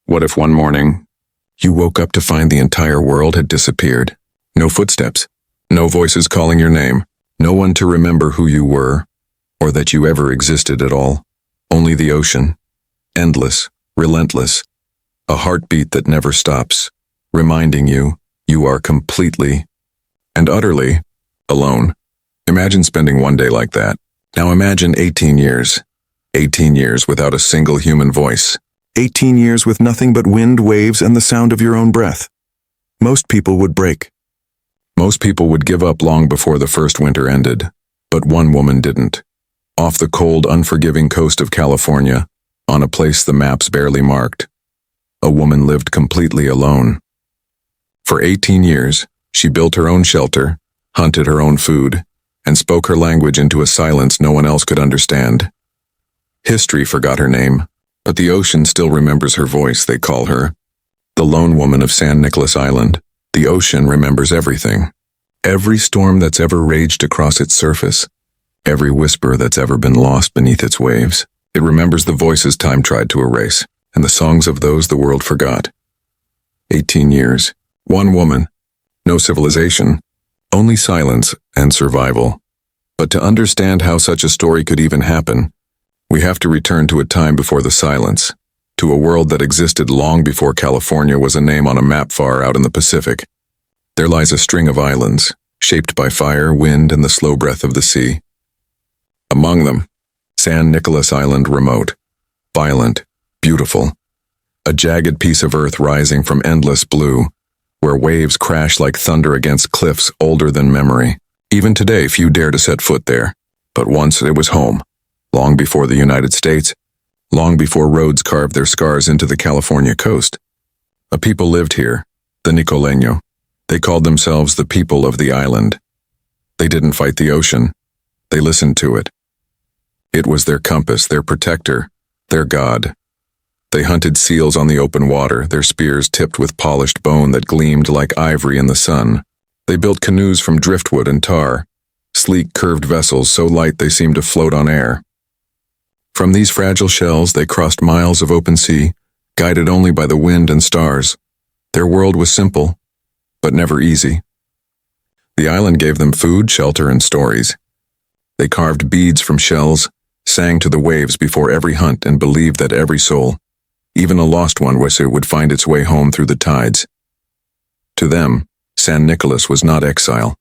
What if one morning, you woke up to find the entire world had disappeared? No footsteps, no voices calling your name, no one to remember who you were, or that you ever existed at all. Only the ocean, endless, relentless, a heartbeat that never stops, reminding you are completely and utterly alone. Imagine spending one day like that. Now imagine 18 years. 18 years without a single human voice. 18 years with nothing but wind, waves, and the sound of your own breath. Most people would break. Most people would give up long before the first winter ended. But one woman didn't. Off the cold, unforgiving coast of California, on a place the maps barely marked, a woman lived completely alone. For 18 years, she built her own shelter, hunted her own food, and spoke her language into a silence no one else could understand. History forgot her name, but the ocean still remembers her voice. They call her the Lone Woman of San Nicolas Island. The ocean remembers everything. Every storm that's ever raged across its surface. Every whisper that's ever been lost beneath its waves. It remembers the voices time tried to erase, and the songs of those the world forgot. 18 years. One woman. No civilization. Only silence and survival. But to understand how such a story could even happen, we have to return to a time before the silence, to a world that existed long before California was a name on a map far out in the Pacific. There lies a string of islands, shaped by fire, wind, and the slow breath of the sea. Among them, San Nicolas Island, remote, violent, beautiful, a jagged piece of earth rising from endless blue, where waves crash like thunder against cliffs older than memory. Even today, few dare to set foot there, but once it was home. Long before the United States, long before roads carved their scars into the California coast. A people lived here, the Nicoleño. They called themselves the people of the island. They didn't fight the ocean. They listened to it. It was their compass, their protector, their god. They hunted seals on the open water, their spears tipped with polished bone that gleamed like ivory in the sun. They built canoes from driftwood and tar, sleek curved vessels so light they seemed to float on air. From these fragile shells, they crossed miles of open sea, guided only by the wind and stars. Their world was simple, but never easy. The island gave them food, shelter, and stories. They carved beads from shells, sang to the waves before every hunt, and believed that every soul, even a lost one, would find its way home through the tides. To them, San Nicolas was not exile.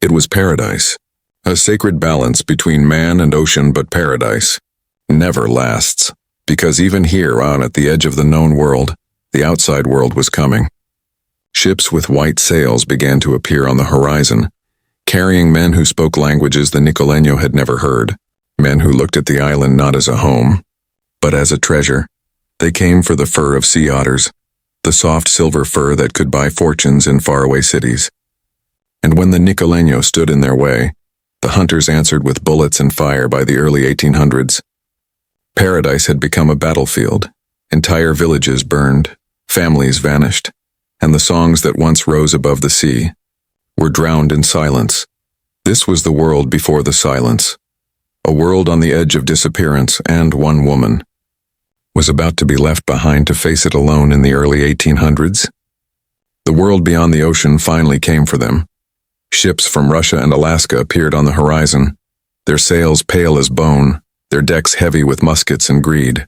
It was paradise. A sacred balance between man and ocean, but paradise never lasts, because even here on at the edge of the known world, the outside world was coming. Ships with white sails began to appear on the horizon, carrying men who spoke languages the Nicoleño had never heard, men who looked at the island not as a home, but as a treasure. They came for the fur of sea otters, the soft silver fur that could buy fortunes in faraway cities. And when the Nicoleño stood in their way, the hunters answered with bullets and fire. By the early 1800s. Paradise had become a battlefield. Entire villages burned, families vanished, and the songs that once rose above the sea were drowned in silence. This was the world before the silence, a world on the edge of disappearance, and one woman was about to be left behind to face it alone in the early 1800s. The world beyond the ocean finally came for them. Ships from Russia and Alaska appeared on the horizon, their sails pale as bone, their decks heavy with muskets and greed.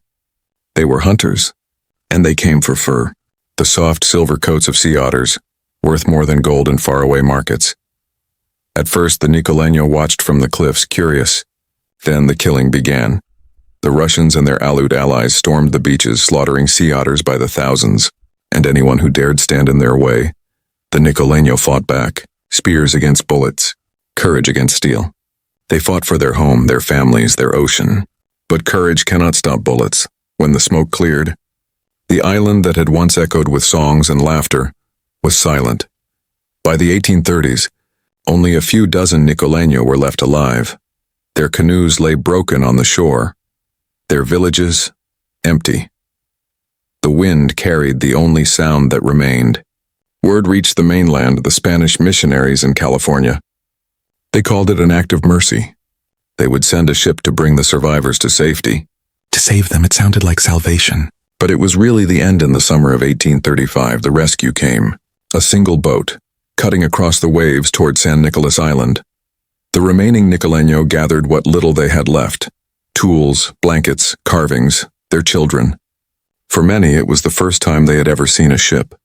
They were hunters, and they came for fur, the soft silver coats of sea otters, worth more than gold in faraway markets. At first, the Nicoleño watched from the cliffs, curious. Then the killing began. The Russians and their Aleut allies stormed the beaches, slaughtering sea otters by the thousands, and anyone who dared stand in their way. The Nicoleño fought back. Spears against bullets, courage against steel. They fought for their home, their families, their ocean. But courage cannot stop bullets. When the smoke cleared, the island that had once echoed with songs and laughter was silent. By the 1830s, only a few dozen Nicoleño were left alive. Their canoes lay broken on the shore, their villages empty. The wind carried the only sound that remained. Word reached the mainland, the Spanish missionaries in California. They called it an act of mercy. They would send a ship to bring the survivors to safety. To save them, it sounded like salvation. But it was really the end. In the summer of 1835, the rescue came. A single boat, cutting across the waves toward San Nicolas Island. The remaining Nicoleño gathered what little they had left. Tools, blankets, carvings, their children. For many, it was the first time they had ever seen a ship.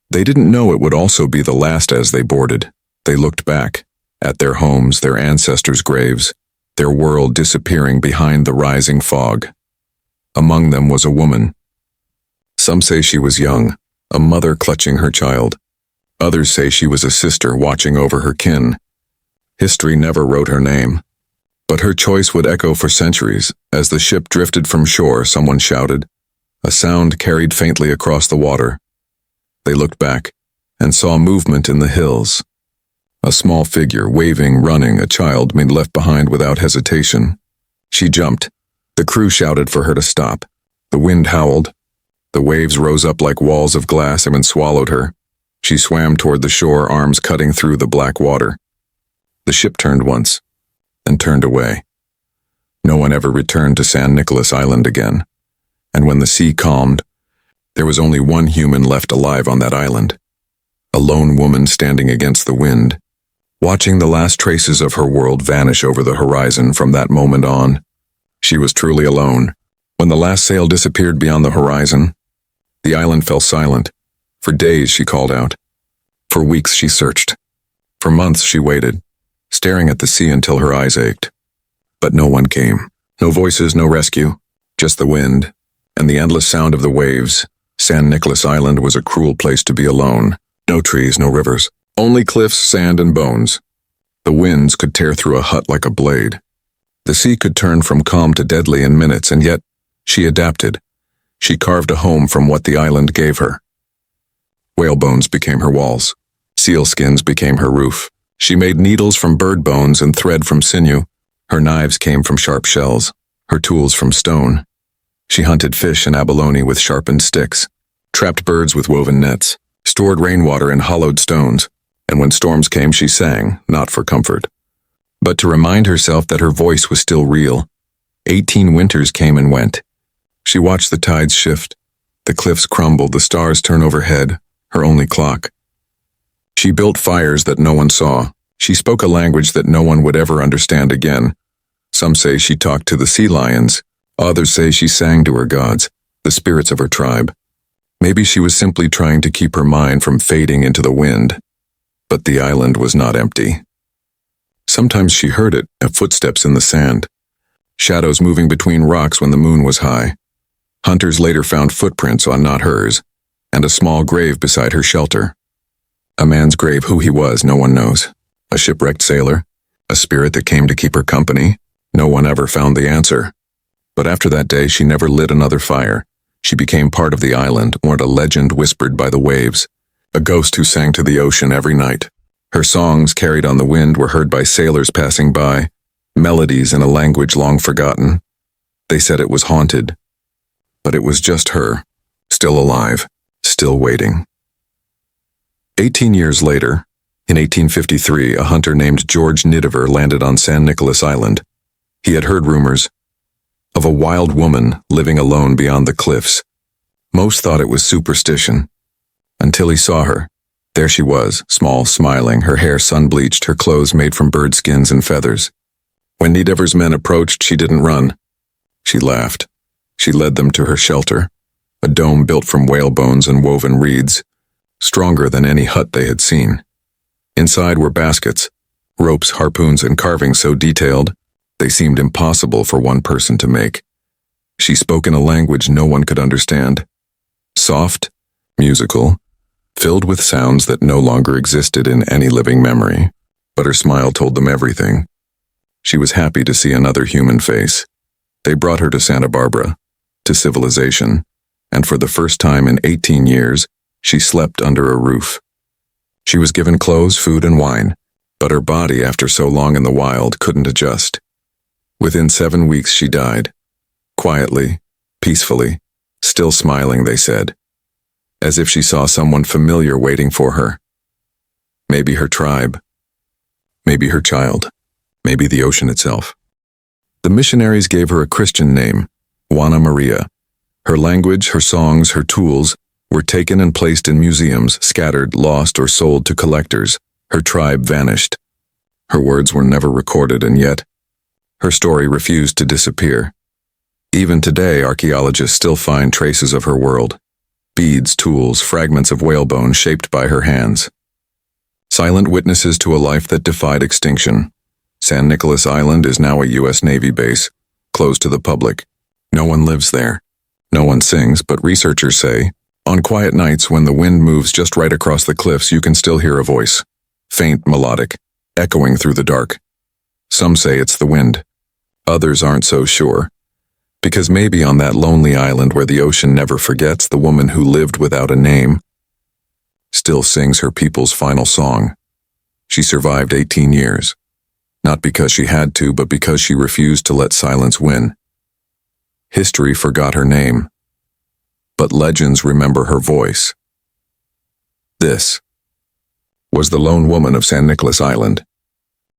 They didn't know it would also be the last. As they boarded, they looked back, at their homes, their ancestors' graves, their world disappearing behind the rising fog. Among them was a woman. Some say she was young, a mother clutching her child. Others say she was a sister watching over her kin. History never wrote her name. But her choice would echo for centuries. As the ship drifted from shore, someone shouted. A sound carried faintly across the water. They looked back and saw movement in the hills. A small figure, waving, running, a child made left behind without hesitation. She jumped. The crew shouted for her to stop. The wind howled. The waves rose up like walls of glass and swallowed her. She swam toward the shore, arms cutting through the black water. The ship turned once, and turned away. No one ever returned to San Nicolas Island again. And when the sea calmed, there was only one human left alive on that island. A lone woman standing against the wind, watching the last traces of her world vanish over the horizon. From that moment on, she was truly alone. When the last sail disappeared beyond the horizon, the island fell silent. For days she called out. For weeks she searched. For months she waited, staring at the sea until her eyes ached. But no one came. No voices, no rescue. Just the wind and the endless sound of the waves. San Nicolas Island was a cruel place to be alone. No trees, no rivers. Only cliffs, sand, and bones. The winds could tear through a hut like a blade. The sea could turn from calm to deadly in minutes, and yet she adapted. She carved a home from what the island gave her. Whale bones became her walls. Seal skins became her roof. She made needles from bird bones and thread from sinew. Her knives came from sharp shells, her tools from stone. She hunted fish and abalone with sharpened sticks, trapped birds with woven nets, stored rainwater in hollowed stones, and when storms came she sang, not for comfort, but to remind herself that her voice was still real. 18 winters came and went. She watched the tides shift, the cliffs crumble, the stars turn overhead, her only clock. She built fires that no one saw. She spoke a language that no one would ever understand again. Some say she talked to the sea lions. Others say she sang to her gods, the spirits of her tribe. Maybe she was simply trying to keep her mind from fading into the wind. But the island was not empty. Sometimes she heard it, footsteps in the sand. Shadows moving between rocks when the moon was high. Hunters later found footprints on not hers, and a small grave beside her shelter. A man's grave. Who he was, no one knows. A shipwrecked sailor, a spirit that came to keep her company. No one ever found the answer. But after that day, she never lit another fire. She became part of the island, or a legend whispered by the waves, a ghost who sang to the ocean every night. Her songs, carried on the wind, were heard by sailors passing by, melodies in a language long forgotten. They said it was haunted. But it was just her, still alive, still waiting. 18 years later, in 1853, a hunter named George Nidever landed on San Nicolas Island. He had heard rumors of a wild woman living alone beyond the cliffs. Most thought it was superstition, until he saw her. There she was, small, smiling, her hair sun-bleached, her clothes made from bird skins and feathers. When Nidever's men approached, she didn't run. She laughed. She led them to her shelter, a dome built from whale bones and woven reeds, stronger than any hut they had seen. Inside were baskets, ropes, harpoons, and carvings so detailed they seemed impossible for one person to make. She spoke in a language no one could understand. Soft, musical, filled with sounds that no longer existed in any living memory. But her smile told them everything. She was happy to see another human face. They brought her to Santa Barbara, to civilization, and for the first time in 18 years, she slept under a roof. She was given clothes, food, and wine, but her body, after so long in the wild, couldn't adjust. Within 7 weeks she died. Quietly, peacefully, still smiling, they said, as if she saw someone familiar waiting for her. Maybe her tribe, maybe her child, maybe the ocean itself. The missionaries gave her a Christian name, Juana Maria, Her language, her songs, her tools were taken and placed in museums, scattered, lost, or sold to collectors. Her tribe vanished. Her words were never recorded, and yet, her story refused to disappear. Even today, archaeologists still find traces of her world. Beads, tools, fragments of whalebone shaped by her hands. Silent witnesses to a life that defied extinction. San Nicolas Island is now a U.S. Navy base, closed to the public. No one lives there. No one sings, but researchers say, on quiet nights when the wind moves just right across the cliffs, you can still hear a voice. Faint, melodic, echoing through the dark. Some say it's the wind. Others aren't so sure. Because maybe on that lonely island where the ocean never forgets, the woman who lived without a name still sings her people's final song. She survived 18 years. Not because she had to, but because she refused to let silence win. History forgot her name, but legends remember her voice. This was the lone woman of San Nicolas Island.